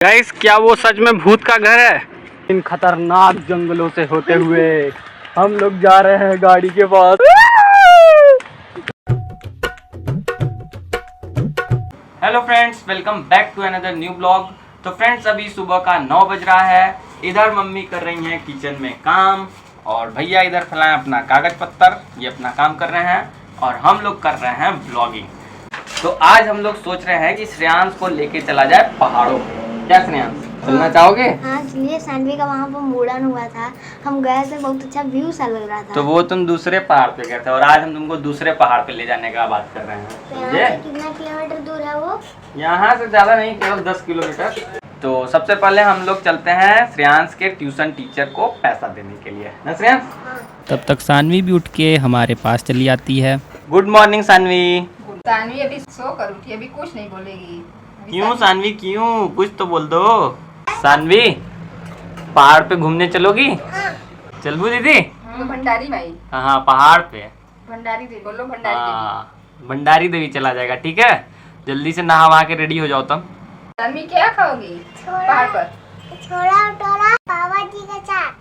Guys, क्या वो सच में भूत का घर है? इन खतरनाक जंगलों से होते हुए हम लोग जा रहे हैं गाड़ी के पास। Hello friends, welcome back to another new blog. तो फ्रेंड्स, अभी सुबह का 9 बज रहा है। इधर मम्मी कर रही हैं किचन में काम और भैया इधर फैलाएं अपना कागज पत्तर, ये अपना काम कर रहे हैं और हम लोग कर रहे हैं ब्लॉगिंग। तो आज हम लोग सोच रहे हैं कि श्रेयांश को लेके चला जाए पहाड़ों पे। क्या श्रेयांश, चलना चाहोगे? हाँ चलिए। सानवी का वहाँ पर मुड़न हुआ था, हम गए थे, बहुत अच्छा व्यू सा लग रहा था। तो वो तुम दूसरे पहाड़ पे गए थे और आज हम तुमको दूसरे पहाड़ पे ले जाने का बात कर रहे हैं। तो यहाँ से कितना किलोमीटर दूर है वो? यहाँ से ज्यादा नहीं, केवल 10 किलोमीटर। तो सबसे पहले हम लोग चलते हैं श्रेयांश के ट्यूशन टीचर को पैसा देने के लिए ना श्रेयांश? हाँ। तब तक सानवी भी उठ के हमारे पास चली आती है। Good morning Saanvi. सानवी अभी सो कर उठी, अभी कुछ नहीं बोलेगी। क्यों सानवी, क्यों? कुछ तो बोल दो। सानवी, पहाड़ पे घूमने चलोगी? चलबू दीदी? तो भंडारी भाई, हाँ, पहाड़ पे। भंडारी देवी बोलो, भंडारी देवी। हाँ, भंडारी देवी चला जाएगा। ठीक है, जल्दी से नहा वहा के रेडी हो जाओ तब। सानवी क्या खाओगी पहाड़ पर? छोला भटूरा, पावा जी का चाट,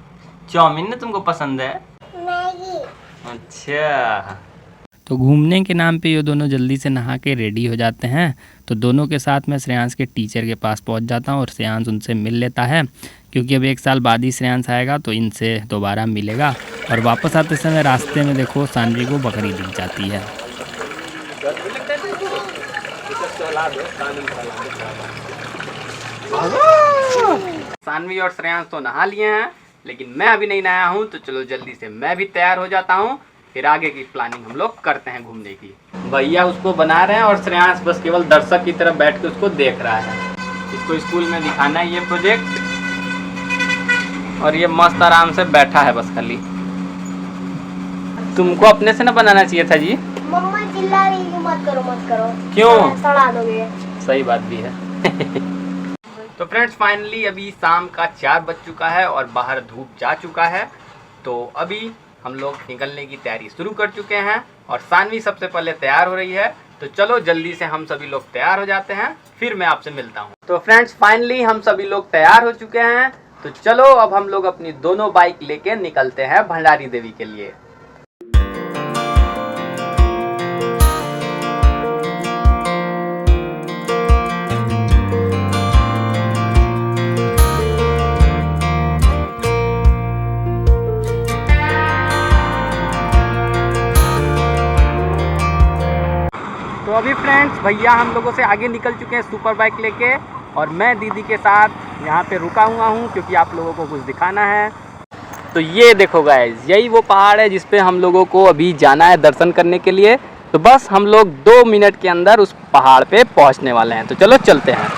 चाउमीन ना तुमको पसंद है? मैगी। अच्छा। तो घूमने के नाम पे ये दोनों जल्दी से नहा के रेडी हो जाते हैं। तो दोनों के साथ मैं श्रेयांश के टीचर के पास पहुंच जाता हूं और श्रेयांश उनसे मिल लेता है, क्योंकि अब 1 साल बाद ही श्रेयांश आएगा तो इनसे दोबारा मिलेगा। और वापस आते समय रास्ते में देखो सानवी को बकरी दिख जाती है। सानवी और श्रेयांश तो नहा लिए हैं, लेकिन मैं अभी नहीं नहाया हूँ। तो चलो जल्दी से मैं भी तैयार हो जाता हूँ, फिर आगे की प्लानिंग हम लोग करते हैं घूमने की। भैया उसको बना रहे हैं और श्रेयांश बस केवल दर्शक की तरफ बैठ के उसको देख रहा है। इसको स्कूल में दिखाना है ये प्रोजेक्ट, और ये मस्त आराम से बैठा है बस खाली। तुमको अपने से ना बनाना चाहिए था जी। मम्मा चिल्ला रही है, मत करो मत करो। क्यों? सड़ा दोगे। सही बात भी है। तो फ्रेंड्स, फाइनली अभी शाम का 4 बज चुका है और बाहर धूप जा चुका है। तो अभी हम लोग निकलने की तैयारी शुरू कर चुके हैं और सानवी सबसे पहले तैयार हो रही है। तो चलो जल्दी से हम सभी लोग तैयार हो जाते हैं, फिर मैं आपसे मिलता हूँ। तो फ्रेंड्स, फाइनली हम सभी लोग तैयार हो चुके हैं। तो चलो अब हम लोग अपनी दोनों बाइक लेके निकलते हैं भंडारी देवी के लिए। तो अभी फ्रेंड्स, भैया हम लोगों से आगे निकल चुके हैं सुपर बाइक लेके, और मैं दीदी के साथ यहाँ पे रुका हुआ हूँ क्योंकि आप लोगों को कुछ दिखाना है। तो ये देखो गाइस, यही वो पहाड़ है जिस पे हम लोगों को अभी जाना है दर्शन करने के लिए। तो बस हम लोग 2 मिनट के अंदर उस पहाड़ पे पहुँचने वाले हैं। तो चलो चलते हैं।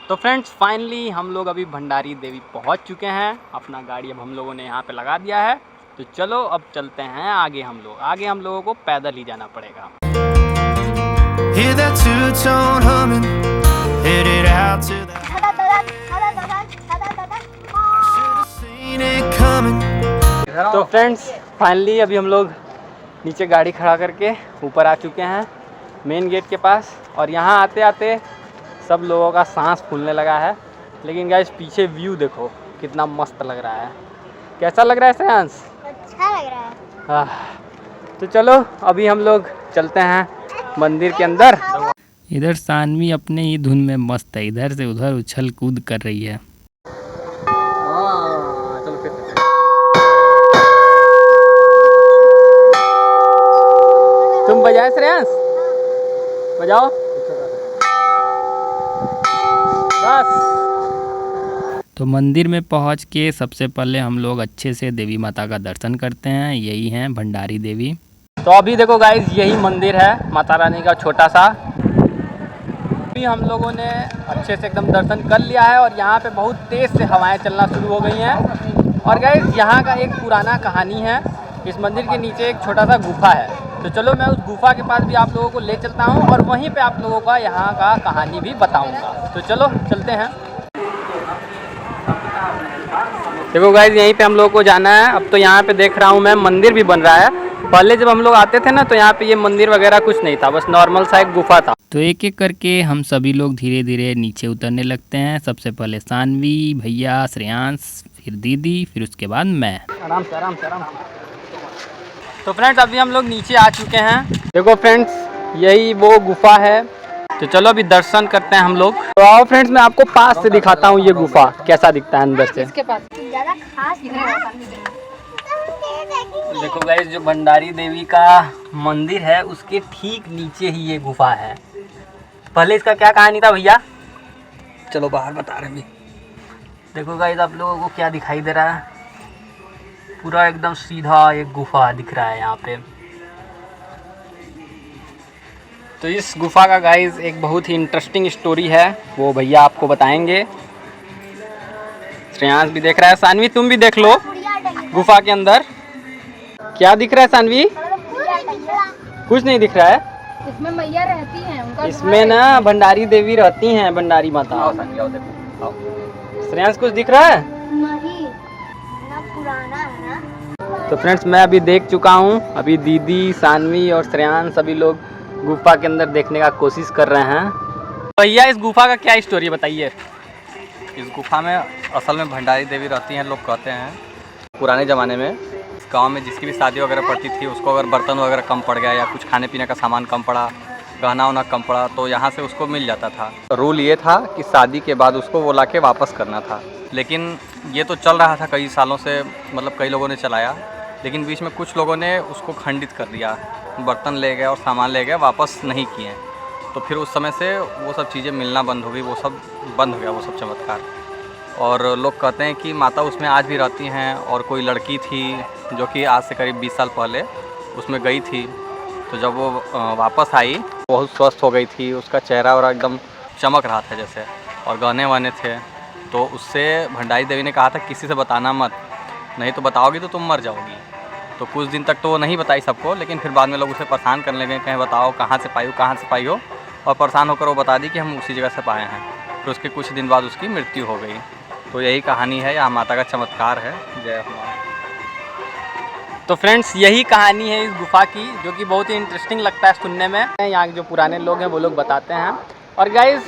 तो फ्रेंड्स, फाइनली हम लोग अभी भंडारी देवी पहुंच चुके हैं। अपना गाड़ी अब हम लोगों ने यहाँ पे लगा दिया है। तो चलो अब चलते हैं आगे। हम लोगों को पैदल ही जाना पड़ेगा। तो फ्रेंड्स, फाइनली अभी हम लोग नीचे गाड़ी खड़ा करके ऊपर आ चुके हैं मेन गेट के पास। और यहाँ आते आते सब लोगों का सांस फूलने लगा है। लेकिन गाइस, पीछे व्यू देखो कितना मस्त लग रहा है। कैसा लग रहा है श्रेयांश? अच्छा लग रहा है। तो चलो अभी हम लोग चलते हैं मंदिर के अंदर। इधर सानवी अपने ही धुन में मस्त है, इधर से उधर उछल कूद कर रही है। तुम बजाए श्रेयांश, बजाओ बस। तो मंदिर में पहुंच के सबसे पहले हम लोग अच्छे से देवी माता का दर्शन करते हैं। यही हैं भंडारी देवी। तो अभी देखो गाइस, यही मंदिर है माता रानी का छोटा सा। अभी हम लोगों ने अच्छे से एकदम दर्शन कर लिया है और यहाँ पे बहुत तेज़ से हवाएं चलना शुरू हो गई हैं। और गाइस, यहाँ का एक पुराना कहानी है। इस मंदिर के नीचे एक छोटा सा गुफा है। तो चलो मैं उस गुफा के पास भी आप लोगों को ले चलता हूँ और वहीं पे आप लोगों का यहाँ का कहानी भी बताऊँगा। तो चलो चलते हैं। देखो गाइस यहीं पे हम लोग को जाना है। अब तो यहाँ पे देख रहा हूँ मैं मंदिर भी बन रहा है। पहले जब हम लोग आते थे ना तो यहाँ पे ये मंदिर वगैरह कुछ नहीं था, बस नॉर्मल सा एक गुफा था। तो एक एक करके हम सभी लोग धीरे धीरे नीचे उतरने लगते हैं। सबसे पहले सानवी, भैया, श्रेयांश, फिर दीदी, फिर उसके बाद मैं। आराम से आराम से आराम से। तो फ्रेंड्स अभी हम लोग नीचे आ चुके हैं। देखो फ्रेंड्स यही वो गुफा है। तो चलो अभी दर्शन करते हैं हम लोग। तो आओ फ्रेंड्स मैं आपको पास से दिखाता हूँ ये गुफा कैसा दिखता है अंदर से। ज़्यादा खास देखो गाइस जो भंडारी देवी का मंदिर है उसके ठीक नीचे ही ये गुफा है। पहले इसका क्या कहानी था भैया? चलो बाहर बता रहे हैं। देखो गाइस आप लोगों को क्या दिखाई दे रहा है, पूरा एकदम सीधा एक गुफा दिख रहा है यहाँ पे। तो इस गुफा का गाइस एक बहुत ही इंटरेस्टिंग स्टोरी है, वो भैया आपको बताएंगे। श्रेयांश भी देख रहा है, सानवी तुम भी देख लो गुफा के अंदर क्या दिख रहा है। सानवी कुछ नहीं दिख रहा है, इसमें मैया रहती हैं, उनका इसमें ना भंडारी देवी रहती हैं, भंडारी माता। श्रेयांश कुछ दिख रहा है? नहीं ना, पुराना है ना। तो फ्रेंड्स मैं अभी देख चुका हूँ। अभी दीदी, सानवी और श्रेयांश सभी लोग गुफा के अंदर देखने का कोशिश कर रहे हैं। भैया इस गुफा का क्या स्टोरी बताइए। इस गुफा में असल में भंडारी देवी रहती हैं, लोग कहते हैं। पुराने ज़माने में इस गांव में जिसकी भी शादी वगैरह पड़ती थी उसको अगर बर्तन वगैरह कम पड़ गया या कुछ खाने पीने का सामान कम पड़ा, गहना वना कम पड़ा, तो यहाँ से उसको मिल जाता था। रूल ये था कि शादी के बाद उसको वो लाके वापस करना था। लेकिन ये तो चल रहा था कई सालों से, मतलब कई लोगों ने चलाया, लेकिन बीच में कुछ लोगों ने उसको खंडित कर दिया, बर्तन ले गए और सामान ले गए, वापस नहीं किए। तो फिर उस समय से वो सब चीज़ें मिलना बंद हो गई, वो सब बंद हो गया, वो सब चमत्कार। और लोग कहते हैं कि माता उसमें आज भी रहती हैं। और कोई लड़की थी जो कि आज से करीब 20 साल पहले उसमें गई थी, तो जब वो वापस आई बहुत स्वस्थ हो गई थी, उसका चेहरा और एकदम चमक रहा था जैसे, और गहने वहने थे। तो उससे भंडारी देवी ने कहा था किसी से बताना मत, नहीं तो बताओगी तो तुम मर जाओगी। तो कुछ दिन तक तो वो नहीं बताई सबको, लेकिन फिर बाद में लोग उसे परेशान करने लगे, कहीं बताओ कहाँ से पाई हो, और परेशान होकर वो बता दी कि हम उसी जगह से पाए हैं। फिर उसके कुछ दिन बाद उसकी मृत्यु हो गई। तो यही कहानी है, यहाँ माता का चमत्कार है। जय माता। तो फ्रेंड्स यही कहानी है इस गुफा की, जो कि बहुत ही इंटरेस्टिंग लगता है सुनने में। यहाँ के जो पुराने लोग हैं वो लोग बताते हैं। और गाइस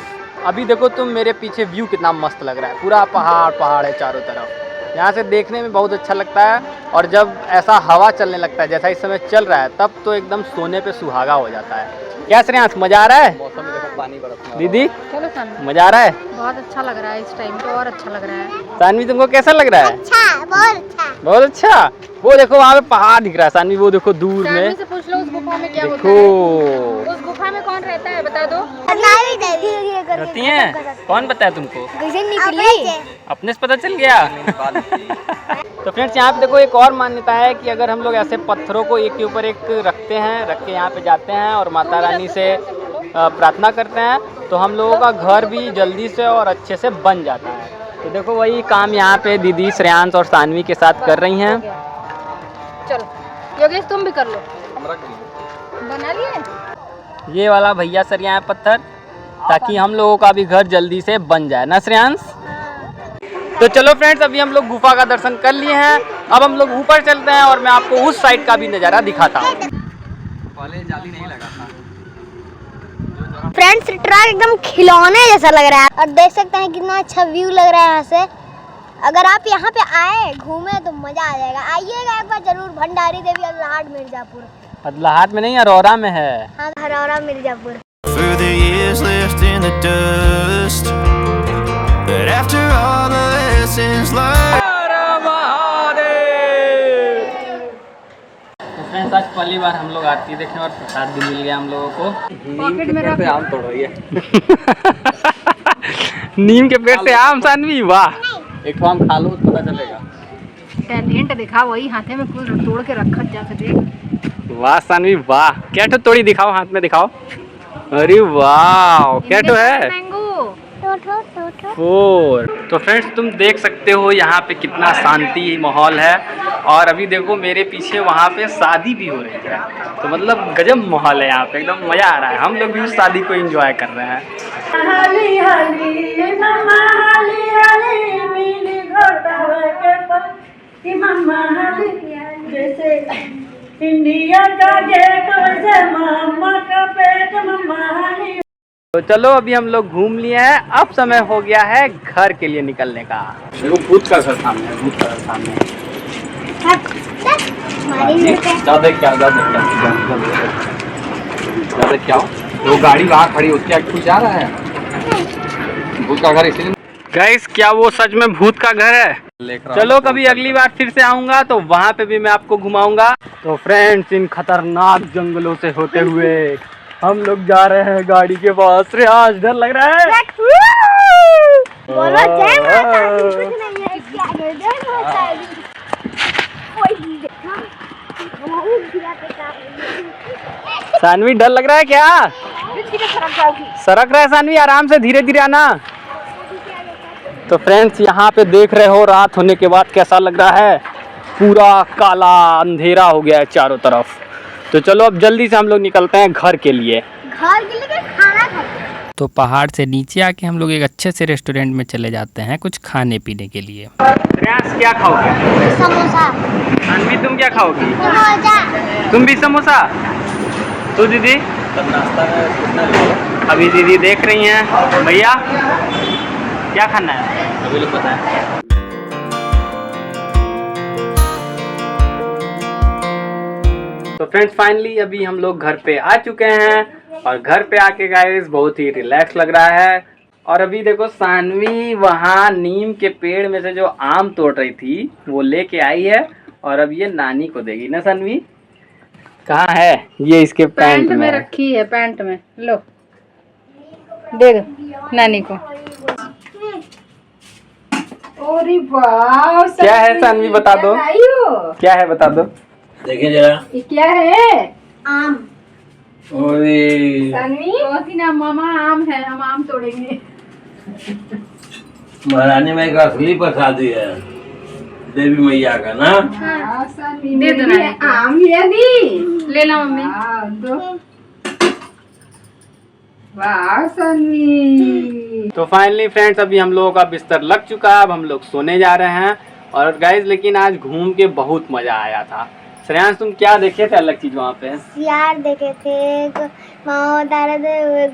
अभी देखो तुम मेरे पीछे व्यू कितना मस्त लग रहा है, पूरा पहाड़ है चारों तरफ। यहाँ से देखने में बहुत अच्छा लगता है। और जब ऐसा हवा चलने लगता है जैसा इस समय चल रहा है, तब तो एकदम सोने पे सुहागा हो जाता है। क्या श्रेयांश मजा आ रहा है? मौसम में देखो पानी बरसना। दीदी चलो सानवी, मजा आ रहा है? बहुत अच्छा लग रहा है इस टाइम तो, और अच्छा लग रहा है। सानवी तुमको कैसा लग रहा है? अच्छा, बहुत अच्छा। बहुत अच्छा। वो देखो वहाँ पे पहाड़ दिख रहा है सानवी, वो देखो दूर सानवी में से पूछ लो उस गुफा में क्या होता देखो है, उस गुफा में कौन रहता है बता दो। भंडारी देवी रहती हैं। कौन बताया तुमको? कैसे निकली? अपने से पता चल गया। तो फ्रेंड्स यहाँ पे देखो एक और मान्यता है कि अगर हम लोग ऐसे पत्थरों को एक के ऊपर एक रखते हैं, रख के यहाँ पे जाते हैं और माता रानी से प्रार्थना करते हैं, तो हम लोगों का घर भी जल्दी से और अच्छे से बन जाता है। तो देखो वही काम यहाँ पे दीदी, श्रेयांश और सानवी के साथ कर रही हैं। चलो योगेश तुम भी कर लो। बना लिए ये वाला भैया सरिया है पत्थर, ताकि हम लोगों का भी घर जल्दी से बन जाए ना श्रेयांश। तो चलो फ्रेंड्स अभी हम लोग गुफा का दर्शन कर लिए हैं। अब हम लोग ऊपर चलते हैं और मैं आपको उस साइड का भी नज़ारा दिखाता हूँ। पहले जाली नहीं लगा था। फ्रेंड्स ट्रक एकदम खिलौने जैसा लग रहा है, और देख सकते हैं कितना अच्छा व्यू लग रहा है यहाँ से। अगर आप यहाँ पे आए घूमे तो मजा आ जाएगा। आइएगा एक बार जरूर, भंडारी देवी अल्लाहाट मिर्जापुर। अदलाहाट में नहीं, अरोरा में है। हाँ, Haraura Mirzapur. Through the years left in the dust, but after all the lessons learned. तो फ्रेंड्स आज पहली बार हम लोग आरती देखें और प्रसाद भी मिल गया हम लोगों को। पॉकेट में रख। आम तोड़ रही है। नीम के पेड़ से आम सानवी, वाह। एक तो आम खा लो तो पता चलेगा। टैलेंट दिखा, वही हाथे में कुछ तोड़ के रखत जाके देख। वाह सानवी वाह। क्या तो तोड़ी दिखाओ, हाथ में दिखाओ। अरे वाह क्या तो है? मैंगो। 4। तो फ्रेंड्स तुम देख सकते हो यहाँ पे कितना शांति माहौल है। और अभी देखो मेरे पीछे वहाँ पे शादी भी हो रही है, तो मतलब गजब माहौल है यहाँ पे, एकदम मज़ा आ रहा है। हम लोग भी उस शादी को एंजॉय कर रहे हैं। कि मम्मा जैसे इंडिया का गेट वैसे मम्मा का पेट मम्मा। तो चलो अभी हम लोग घूम लिए हैं, अब समय हो गया है घर के लिए निकलने का। देखो भूत का घर सामने है, भूत का घर सामने है। क्या वो गाड़ी वहाँ खड़ी उसके आगे कुछ जा रहा है भूत का घर इसीलिए। गाइस क्या वो सच में भूत का घर है? चलो कभी अगली बार फिर से आऊंगा तो वहाँ पे भी मैं आपको घुमाऊंगा। तो फ्रेंड्स इन खतरनाक जंगलों से होते हुए हम लोग जा रहे हैं गाड़ी के पास। आज डर लग रहा है। बोलो जय माता दी। कुछ नहीं है इसके आगे जय माता दी। कोई देखा हमारे गिरा पे का। सानवी डर लग रहा है क्या? सरक रहा है सानवी, आराम से धीरे धीरे आना। तो फ्रेंड्स यहाँ पे देख रहे हो रात होने के बाद कैसा लग रहा है, पूरा काला अंधेरा हो गया है चारों तरफ। तो चलो अब जल्दी से हम लोग निकलते हैं घर के लिए। घर के लिए खाना खाते। तो पहाड़ से नीचे आके हम लोग एक अच्छे से रेस्टोरेंट में चले जाते हैं कुछ खाने पीने के लिए। श्रेयांश क्या खाओगे? समोसा। सानवी तुम क्या खाओगी? समोसा। तुम भी समोसा? तो दीदी नाश्ता में कितना लेंगे? अभी दीदी देख रही हैं। भैया क्या खाना है? अभी लोग पता है। तो फ्रेंड्स फाइनली अभी हम लोग घर पे आ चुके हैं और घर पे आके गाइस बहुत ही रिलैक्स लग रहा है। और अभी देखो सानवी वहाँ नीम के पेड़ में से जो आम तोड़ रही थी वो लेके आई है और अब ये नानी को देगी ना। सानवी कहाँ है? ये इसके पैंट में रखी है, पैंट में। लो दे दो नानी को। अरे वाह क्या है सानवी बता दो, क्या है बता दो। देखिए जरा ये क्या है? आम। सानवी ना मामा आम है, हम आम तोड़ेंगे। महारानी में का असली प्रसादी है देवी मैया का ना। हाँ, सानवी दे दो नानी को। आम लिया दी। ले लो मम्मी। दो। वाह सानवी। तो फाइनली फ्रेंड्स अभी हम लोगों का बिस्तर लग चुका है, अब हम लोग सोने जा रहे हैं। और गाइज लेकिन आज घूम के बहुत मजा आया था। श्रेयांश तुम क्या देखे थे अलग चीज वहाँ पे? सियार देखे थे, माँ बता रहे थे,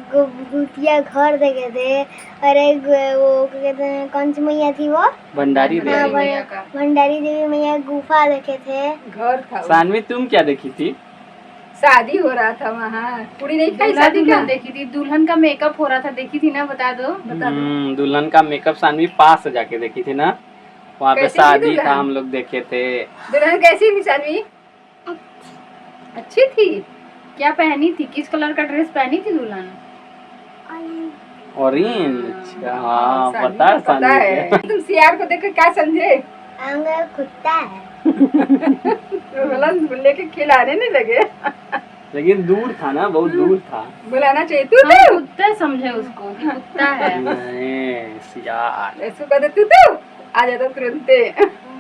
भूतिया घर देखे थे, और एक वो क्या कहते हैं कौन सी मैया थी वो? भंडारी हाँ, देवी। भंडारी देवी मैया गुफा देखे थे। घर था। सानवी तुम क्या देखी थी? शादी हो रहा था वहाँ। पूरी नहीं खाई शादी का देखी थी। दुल्हन का मेकअप हो रहा था, देखी थी ना? बता दो बता दो। दुल्हन का मेकअप सानवी पास से जाके देखी थी ना, वहाँ पे कैसी थी शादी दुल्हन? था, हम लोग देखे थे। दुल्हन कैसी थी सानवी? अच्छी थी। क्या पहनी थी? किस कलर का ड्रेस पहनी थी दुल्हन? ऑरेंज। हाँ पता है पता है। सानवी। तुम सियार को देखकर क्या समझे? अंदर कुत्ता है। लेके खिलाने नहीं लगे। लेकिन दूर था ना, बहुत दूर था। बुलाना चाहिए तू कुत्ता समझे उसको कि कुत्ता है। नहीं यार, ऐसे कहते तू आ जाता तुरंत।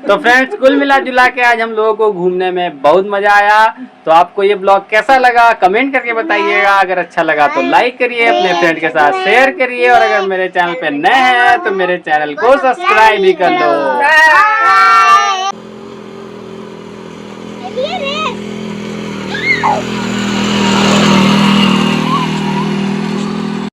तो फ्रेंड्स कुल मिला जुला के आज हम लोगों को घूमने में बहुत मजा आया। तो आपको ये ब्लॉग कैसा लगा कमेंट करके बताइएगा। अगर अच्छा लगा तो लाइक करिए, अपने फ्रेंड के साथ शेयर करिए, और अगर मेरे चैनल पे नए हैं तो मेरे चैनल को सब्सक्राइब भी कर लो। ये रे।